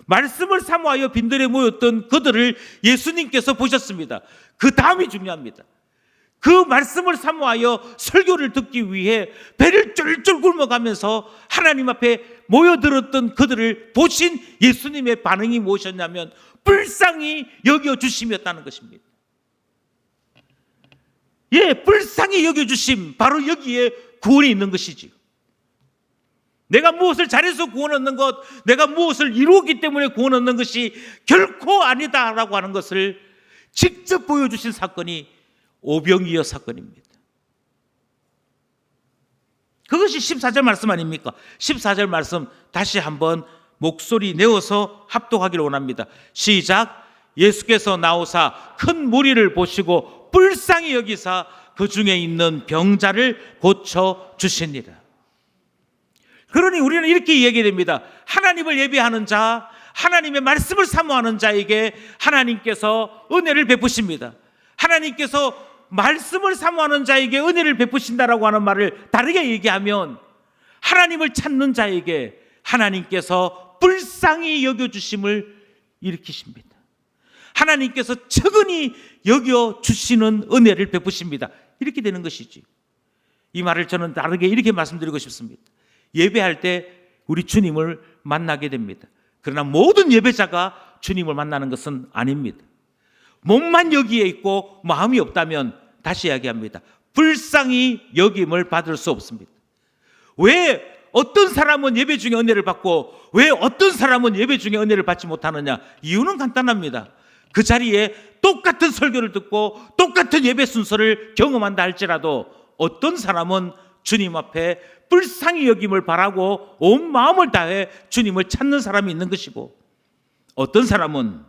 말씀을 사모하여 빈들에 모였던 그들을 예수님께서 보셨습니다. 그 다음이 중요합니다. 그 말씀을 사모하여 설교를 듣기 위해 배를 쫄쫄 굶어가면서 하나님 앞에 모여들었던 그들을 보신 예수님의 반응이 무엇이었냐면 불쌍히 여겨주심이었다는 것입니다. 예, 불쌍히 여겨주심, 바로 여기에 구원이 있는 것이지요. 내가 무엇을 잘해서 구원 얻는 것, 내가 무엇을 이루었기 때문에 구원 얻는 것이 결코 아니다라고 하는 것을 직접 보여주신 사건이 오병이어 사건입니다. 그것이 14절 말씀 아닙니까? 14절 말씀 다시 한번 목소리 내어서 합독하기를 원합니다. 시작. 예수께서 나오사 큰 무리를 보시고 불쌍히 여기사 그 중에 있는 병자를 고쳐 주시니라. 그러니 우리는 이렇게 얘기됩니다. 하나님을 예배하는 자, 하나님의 말씀을 사모하는 자에게 하나님께서 은혜를 베푸십니다. 하나님께서 말씀을 사모하는 자에게 은혜를 베푸신다라고 하는 말을 다르게 얘기하면 하나님을 찾는 자에게 하나님께서 불쌍히 여겨주심을 일으키십니다. 하나님께서 측은히 여겨주시는 은혜를 베푸십니다. 이렇게 되는 것이지. 이 말을 저는 다르게 이렇게 말씀드리고 싶습니다. 예배할 때 우리 주님을 만나게 됩니다. 그러나 모든 예배자가 주님을 만나는 것은 아닙니다. 몸만 여기에 있고 마음이 없다면 다시 이야기합니다. 불쌍히 여김을 받을 수 없습니다. 왜 어떤 사람은 예배 중에 은혜를 받고 왜 어떤 사람은 예배 중에 은혜를 받지 못하느냐? 이유는 간단합니다. 그 자리에 똑같은 설교를 듣고 똑같은 예배 순서를 경험한다 할지라도 어떤 사람은 주님 앞에 불쌍히 여김을 바라고 온 마음을 다해 주님을 찾는 사람이 있는 것이고, 어떤 사람은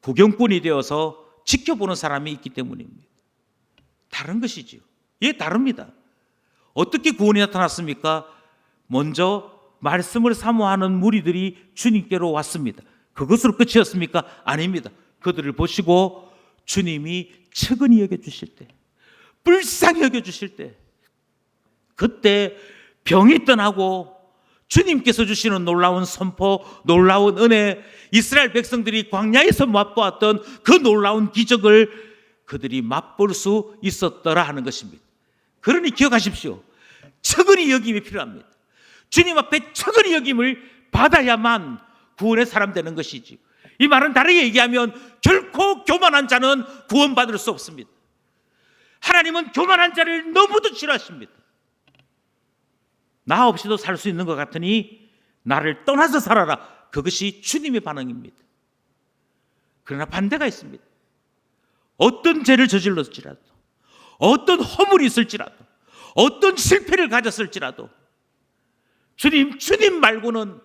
구경꾼이 되어서 지켜보는 사람이 있기 때문입니다. 다른 것이지요. 예, 다릅니다. 어떻게 구원이 나타났습니까? 먼저 말씀을 사모하는 무리들이 주님께로 왔습니다. 그것으로 끝이었습니까? 아닙니다. 그들을 보시고 주님이 측은히 여겨주실 때, 불쌍히 여겨주실 때, 그때 병이 떠나고 주님께서 주시는 놀라운 선포, 놀라운 은혜, 이스라엘 백성들이 광야에서 맛보았던 그 놀라운 기적을 그들이 맛볼 수 있었더라 하는 것입니다. 그러니 기억하십시오. 측은히 여김이 필요합니다. 주님 앞에 측은히 여김을 받아야만 구원의 사람 되는 것이지. 이 말은 다르게 얘기하면 결코 교만한 자는 구원받을 수 없습니다. 하나님은 교만한 자를 너무도 싫어하십니다. 나 없이도 살 수 있는 것 같으니 나를 떠나서 살아라. 그것이 주님의 반응입니다. 그러나 반대가 있습니다. 어떤 죄를 저질렀을지라도, 어떤 허물이 있을지라도, 어떤 실패를 가졌을지라도 주님 말고는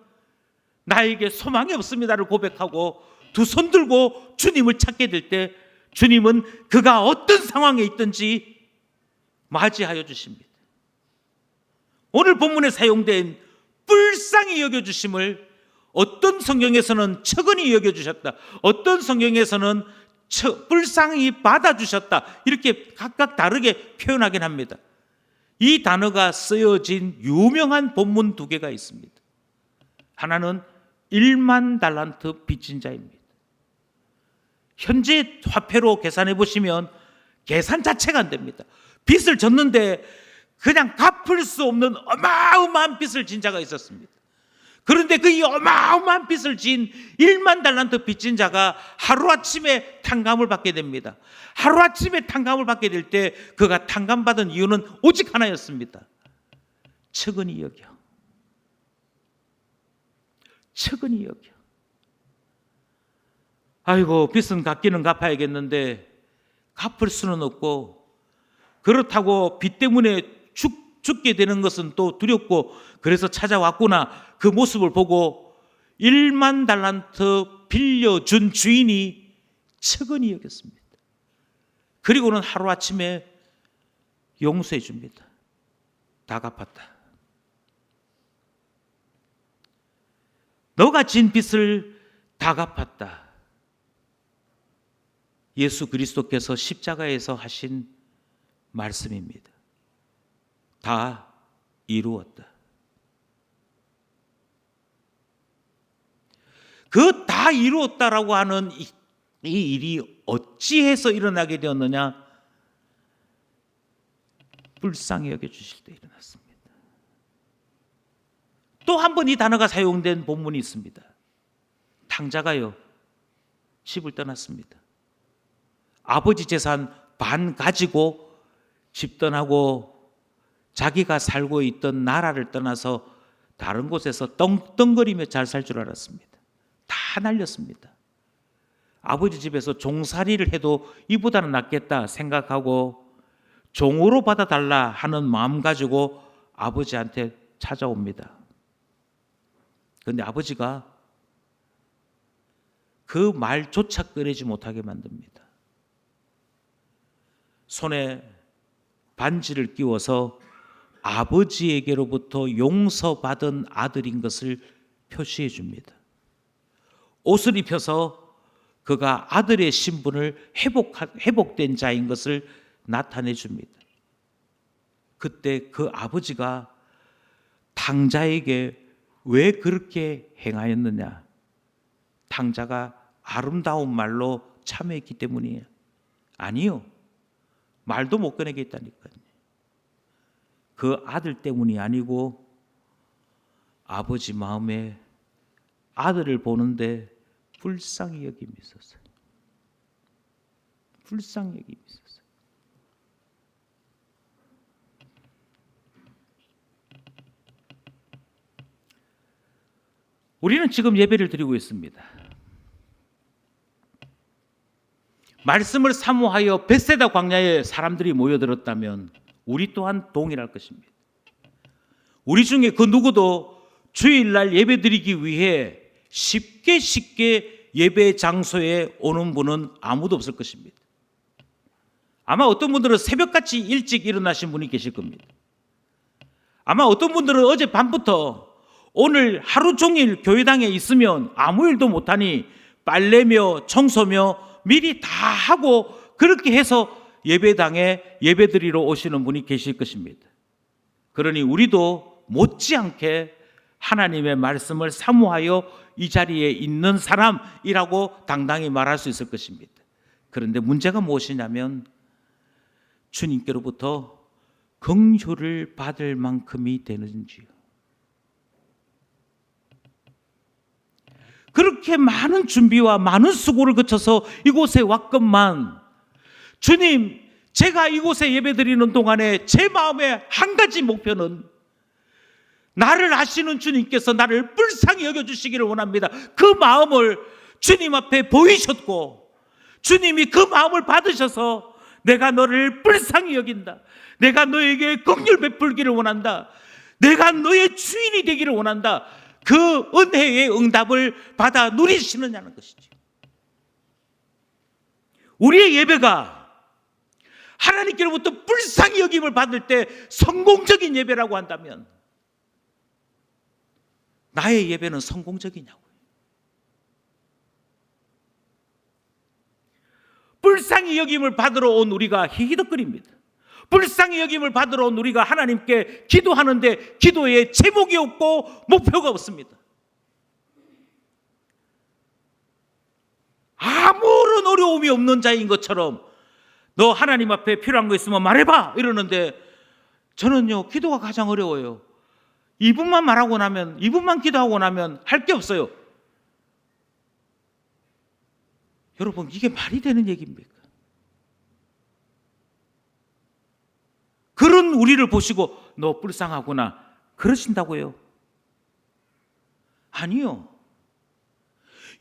나에게 소망이 없습니다를 고백하고 두 손 들고 주님을 찾게 될 때 주님은 그가 어떤 상황에 있든지 맞이하여 주십니다. 오늘 본문에 사용된 불쌍히 여겨주심을 어떤 성경에서는 측은히 여겨주셨다, 어떤 성경에서는 불쌍히 받아주셨다, 이렇게 각각 다르게 표현하긴 합니다. 이 단어가 쓰여진 유명한 본문 두 개가 있습니다. 하나는 1만 달란트 빚진 자입니다. 현재 화폐로 계산해 보시면 계산 자체가 안 됩니다. 빚을 졌는데 그냥 갚을 수 없는 어마어마한 빚을 진 자가 있었습니다. 그런데 그 이 어마어마한 빚을 진 1만 달란트 빚진 자가 하루아침에 탕감을 받게 됩니다. 하루아침에 탕감을 받게 될 때 그가 탕감받은 이유는 오직 하나였습니다. 측은히 여겨. 측은히 여겨. 아이고, 빚은 갚기는 갚아야겠는데 갚을 수는 없고, 그렇다고 빚 때문에 죽게 되는 것은 또 두렵고, 그래서 찾아왔구나. 그 모습을 보고 1만 달란트 빌려준 주인이 측은히 여겼습니다. 그리고는 하루아침에 용서해 줍니다. 다 갚았다. 너가 진 빚을 다 갚았다. 예수 그리스도께서 십자가에서 하신 말씀입니다. 다 이루었다. 그 다 이루었다라고 하는 이 일이 어찌해서 일어나게 되었느냐? 불쌍히 여겨주실 때 일어났습니다. 또 한 번 이 단어가 사용된 본문이 있습니다. 탕자가요, 집을 떠났습니다. 아버지 재산 반 가지고 집 떠나고 자기가 살고 있던 나라를 떠나서 다른 곳에서 떵떵거리며 잘 살 줄 알았습니다. 다 날렸습니다. 아버지 집에서 종살이를 해도 이보다는 낫겠다 생각하고 종으로 받아달라 하는 마음 가지고 아버지한테 찾아옵니다. 그런데 아버지가 그 말조차 꺼내지 못하게 만듭니다. 손에 반지를 끼워서 아버지에게로부터 용서받은 아들인 것을 표시해 줍니다. 옷을 입혀서 그가 아들의 신분을 회복된 자인 것을 나타내 줍니다. 그때 그 아버지가 탕자에게 왜 그렇게 행하였느냐? 탕자가 아름다운 말로 참여했기 때문이에요. 아니요. 말도 못 꺼내게 했다니까요. 그 아들 때문이 아니고 아버지 마음에 아들을 보는데 불쌍히 여김이 있었어요. 불쌍히 여김이 있었어요. 우리는 지금 예배를 드리고 있습니다. 말씀을 사모하여 벳세다 광야에 사람들이 모여들었다면 우리 또한 동일할 것입니다. 우리 중에 그 누구도 주일날 예배 드리기 위해 쉽게 예배 장소에 오는 분은 아무도 없을 것입니다. 아마 어떤 분들은 새벽같이 일찍 일어나신 분이 계실 겁니다. 아마 어떤 분들은 어제 밤부터 오늘 하루 종일 교회당에 있으면 아무 일도 못하니 빨래며 청소며 미리 다 하고 그렇게 해서 예배당에 예배드리러 오시는 분이 계실 것입니다. 그러니 우리도 못지않게 하나님의 말씀을 사모하여 이 자리에 있는 사람이라고 당당히 말할 수 있을 것입니다. 그런데 문제가 무엇이냐면 주님께로부터 긍휼을 받을 만큼이 되는지요. 그렇게 많은 준비와 많은 수고를 거쳐서 이곳에 왔건만 주님, 제가 이곳에 예배드리는 동안에 제 마음에 한 가지 목표는 나를 아시는 주님께서 나를 불쌍히 여겨주시기를 원합니다. 그 마음을 주님 앞에 보이셨고 주님이 그 마음을 받으셔서 내가 너를 불쌍히 여긴다. 내가 너에게 긍휼 베풀기를 원한다. 내가 너의 주인이 되기를 원한다. 그 은혜의 응답을 받아 누리시느냐는 것이죠. 우리의 예배가 하나님께로부터 불쌍히 여김을 받을 때 성공적인 예배라고 한다면 나의 예배는 성공적이냐고요. 불쌍히 여김을 받으러 온 우리가 히히덕거립니다. 불쌍히 여김을 받으러 온 우리가 하나님께 기도하는데 기도에 제목이 없고 목표가 없습니다. 아무런 어려움이 없는 자인 것처럼 너 하나님 앞에 필요한 거 있으면 말해봐 이러는데 저는요 기도가 가장 어려워요. 2분만 말하고 나면 2분만 기도하고 나면 할 게 없어요. 여러분 이게 말이 되는 얘기입니까? 그런 우리를 보시고 너 불쌍하구나 그러신다고요? 아니요.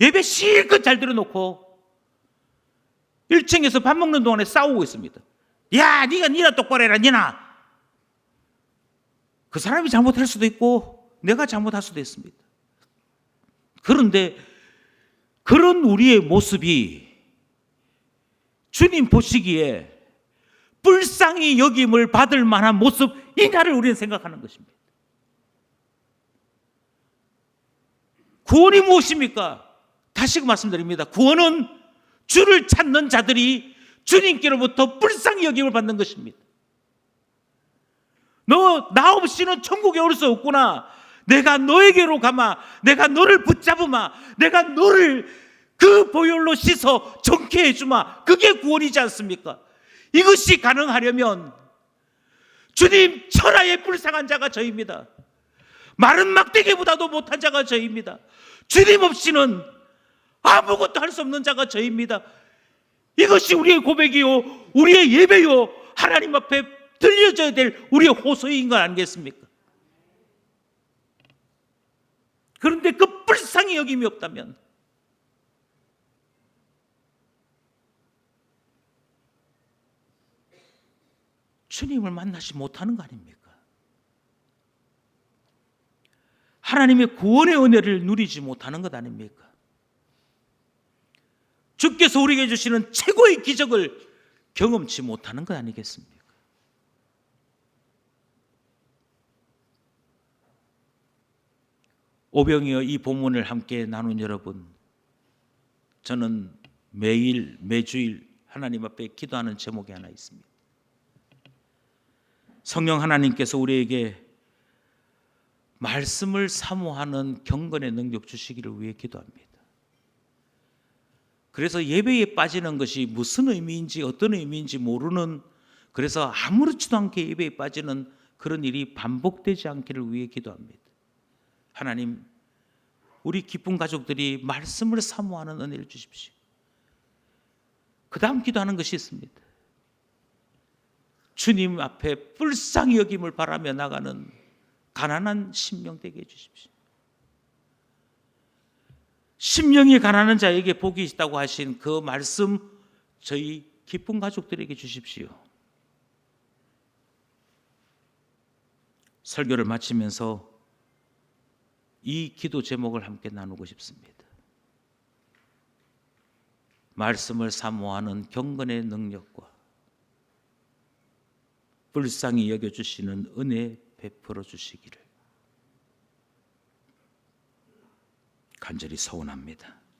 예배 실컷 잘 들어놓고 1층에서 밥 먹는 동안에 싸우고 있습니다. 야 니나 똑바로 해라 니나. 그 사람이 잘못할 수도 있고 내가 잘못할 수도 있습니다. 그런데 그런 우리의 모습이 주님 보시기에 불쌍히 여김을 받을 만한 모습이냐를 우리는 생각하는 것입니다. 구원이 무엇입니까? 다시 말씀드립니다. 구원은 주를 찾는 자들이 주님께로부터 불쌍히 여김을 받는 것입니다. 너 나 없이는 천국에 올 수 없구나. 내가 너에게로 가마. 내가 너를 붙잡으마. 내가 너를 그 보혈로 씻어 정케 해주마. 그게 구원이지 않습니까? 이것이 가능하려면 주님 천하의 불쌍한 자가 저입니다. 마른 막대기보다도 못한 자가 저입니다. 주님 없이는 아무것도 할 수 없는 자가 저입니다. 이것이 우리의 고백이요 우리의 예배요 하나님 앞에 들려져야 될 우리의 호소인 건 아니겠습니까? 그런데 그 불쌍히 여김이 없다면 주님을 만나지 못하는 거 아닙니까? 하나님의 구원의 은혜를 누리지 못하는 것 아닙니까? 주께서 우리에게 주시는 최고의 기적을 경험치 못하는 것 아니겠습니까? 오병이어 이 본문을 함께 나눈 여러분, 저는 매주일 하나님 앞에 기도하는 제목이 하나 있습니다. 성령 하나님께서 우리에게 말씀을 사모하는 경건의 능력 주시기를 위해 기도합니다. 그래서 예배에 빠지는 것이 무슨 의미인지 어떤 의미인지 모르는, 그래서 아무렇지도 않게 예배에 빠지는 그런 일이 반복되지 않기를 위해 기도합니다. 하나님, 우리 기쁜 가족들이 말씀을 사모하는 은혜를 주십시오. 그 다음 기도하는 것이 있습니다. 주님 앞에 불쌍히 여김을 바라며 나가는 가난한 심령 되게 해주십시오. 심령이 가난한 자에게 복이 있다고 하신 그 말씀 저희 기쁜 가족들에게 주십시오. 설교를 마치면서 이 기도 제목을 함께 나누고 싶습니다. 말씀을 사모하는 경건의 능력과 불쌍히 여겨주시는 은혜 베풀어 주시기를 간절히 소원합니다.